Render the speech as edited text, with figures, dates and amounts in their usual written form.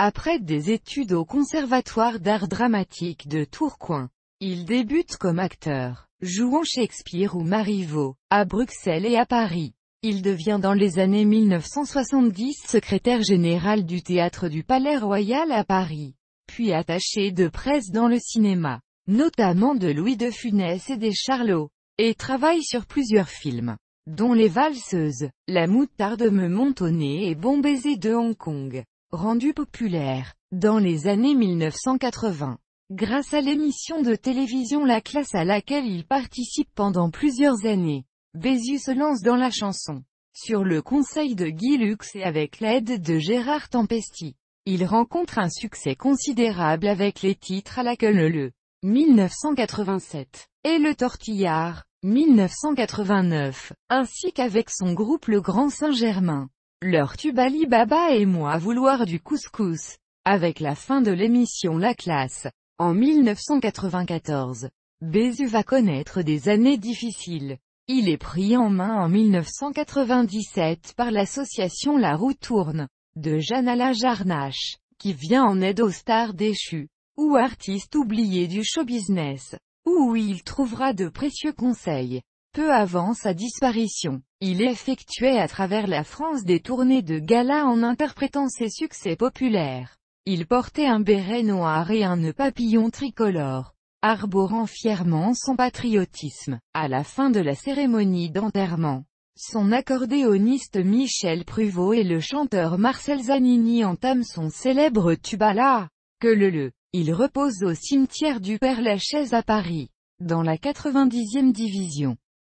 Après des études au Conservatoire d'art dramatique de Tourcoing, il débute comme acteur, jouant Shakespeare ou Marivaux, à Bruxelles et à Paris. Il devient dans les années 1970 secrétaire général du théâtre du Palais Royal à Paris, puis attaché de presse dans le cinéma, notamment de Louis de Funès et des Charlots, et travaille sur plusieurs films, dont Les Valseuses, La moutarde me monte au nez et Bon baiser de Hong Kong, rendu populaire dans les années 1980. Grâce à l'émission de télévision La Classe à laquelle il participe pendant plusieurs années, Bézu se lance dans la chanson. Sur le conseil de Guy Lux et avec l'aide de Gérard Tempesti, il rencontre un succès considérable avec les titres à la queue le 1987 et Le Tortillard 1989, ainsi qu'avec son groupe Le Grand Saint-Germain. Leur tube Ali Baba et moi vouloir du couscous, avec la fin de l'émission La Classe. En 1994, Bézu va connaître des années difficiles. Il est pris en main en 1997 par l'association La Roue Tourne, de Jeanne-Alain Jarnache, qui vient en aide aux stars déchues, ou artistes oubliés du show-business, où il trouvera de précieux conseils. Peu avant sa disparition, il effectuait à travers la France des tournées de galas en interprétant ses succès populaires. Il portait un béret noir et un nœud papillon tricolore, arborant fièrement son patriotisme. À la fin de la cérémonie d'enterrement, son accordéoniste Michel Pruvot et le chanteur Marcel Zanini entament son célèbre tube à la queue. Il repose au cimetière du Père-Lachaise à Paris, dans la 90e division.